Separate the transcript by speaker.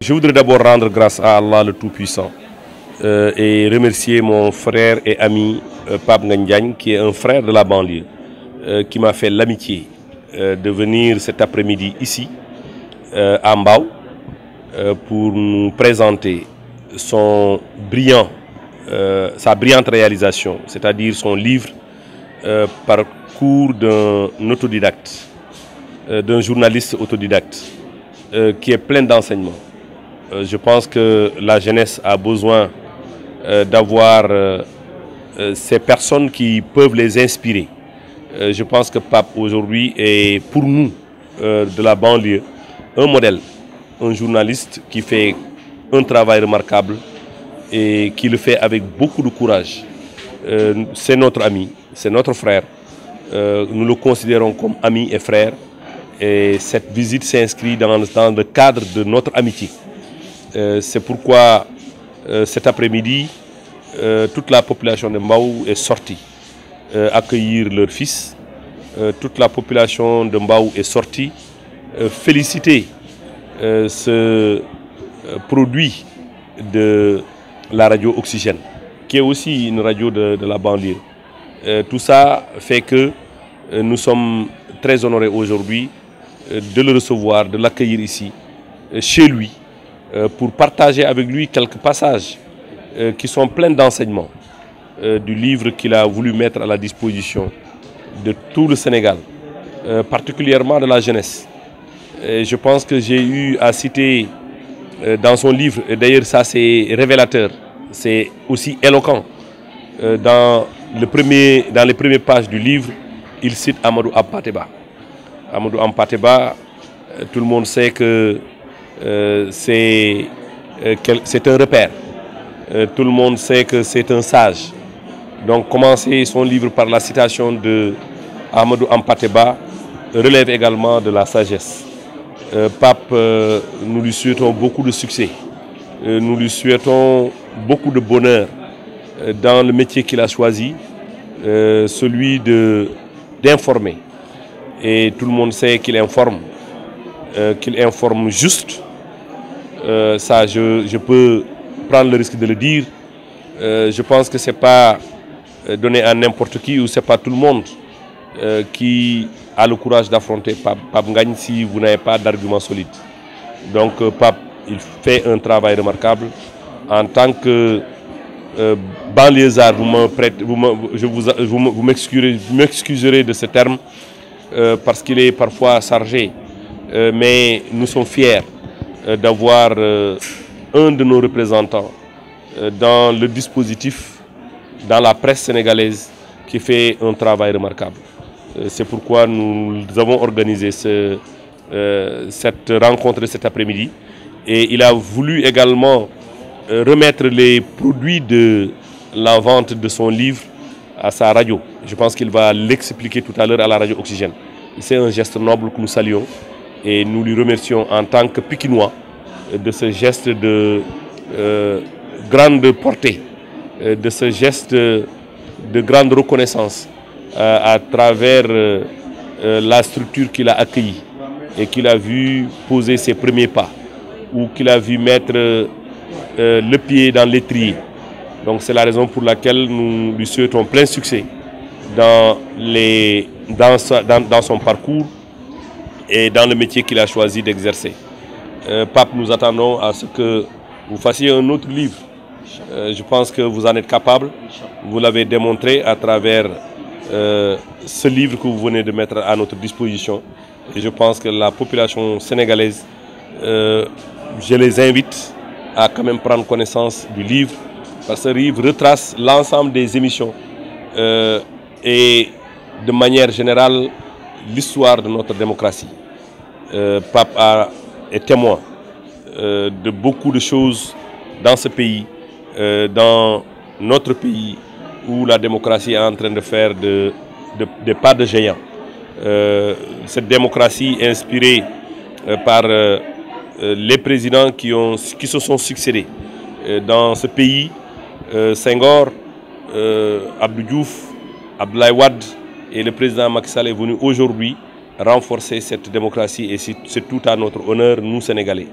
Speaker 1: Je voudrais d'abord rendre grâce à Allah le Tout-Puissant et remercier mon frère et ami Pape Ngagne, qui est un frère de la banlieue, qui m'a fait l'amitié de venir cet après-midi ici, à Mbao, pour nous présenter sa brillante réalisation, c'est-à-dire son livre Parcours d'un autodidacte, d'un journaliste autodidacte, qui est plein d'enseignements. Je pense que la jeunesse a besoin d'avoir ces personnes qui peuvent les inspirer. Je pense que Pape aujourd'hui est pour nous de la banlieue un modèle, un journaliste qui fait un travail remarquable et qui le fait avec beaucoup de courage. C'est notre ami, c'est notre frère. Nous le considérons comme ami et frère. Et cette visite s'inscrit dans le cadre de notre amitié. C'est pourquoi cet après-midi, toute la population de Mbao est sortie accueillir leur fils. Toute la population de Mbao est sortie féliciter ce produit de la radio Oxygène, qui est aussi une radio de la banlieue. Tout ça fait que nous sommes très honorés aujourd'hui de le recevoir, de l'accueillir ici, chez lui, pour partager avec lui quelques passages qui sont pleins d'enseignements du livre qu'il a voulu mettre à la disposition de tout le Sénégal, particulièrement de la jeunesse. Et je pense que j'ai eu à citer dans son livre, et d'ailleurs ça c'est révélateur, c'est aussi éloquent. Dans les premières pages du livre, il cite Amadou Hampâté-Bâ. Amadou Hampâté-Bâ, tout le monde sait que c'est un repère. Tout le monde sait que c'est un sage. Donc commencer son livre par la citation de Amadou Hampâté-Bâ relève également de la sagesse. Pape, nous lui souhaitons beaucoup de succès. Nous lui souhaitons beaucoup de bonheur dans le métier qu'il a choisi, celui d'informer. Et tout le monde sait qu'il informe juste. Ça, je peux prendre le risque de le dire. Je pense que ce n'est pas donné à n'importe qui, ou ce n'est pas tout le monde qui a le courage d'affronter Pape Ngagne si vous n'avez pas d'arguments solides. Donc Pape, il fait un travail remarquable. En tant que banlieusard, vous m'excuserez de ce terme, parce qu'il est parfois chargé, mais nous sommes fiers d'avoir un de nos représentants dans le dispositif, dans la presse sénégalaise, qui fait un travail remarquable. C'est pourquoi nous avons organisé cette rencontre cet après-midi. Et il a voulu également remettre les produits de la vente de son livre à sa radio. Je pense qu'il va l'expliquer tout à l'heure à la radio Oxygène. C'est un geste noble que nous saluons et nous lui remercions en tant que Pikinois de ce geste de grande portée, de ce geste de grande reconnaissance à travers la structure qu'il a accueillie et qu'il a vu poser ses premiers pas, ou qu'il a vu mettre le pied dans l'étrier. Donc c'est la raison pour laquelle nous lui souhaitons plein succès dans son parcours et dans le métier qu'il a choisi d'exercer. Pape, nous attendons à ce que vous fassiez un autre livre. Je pense que vous en êtes capable. Vous l'avez démontré à travers ce livre que vous venez de mettre à notre disposition. Et je pense que la population sénégalaise, je les invite à quand même prendre connaissance du livre, parce que ce livre retrace l'ensemble des émissions et de manière générale l'histoire de notre démocratie. Pape est témoin de beaucoup de choses dans ce pays, dans notre pays, où la démocratie est en train de faire des pas de géant. Cette démocratie inspirée par les présidents qui se sont succédés dans ce pays, Senghor, Abdou Diouf, Abdoulaye Wade et le président Macky Sall est venu aujourd'hui renforcer cette démocratie, et c'est tout à notre honneur, nous Sénégalais.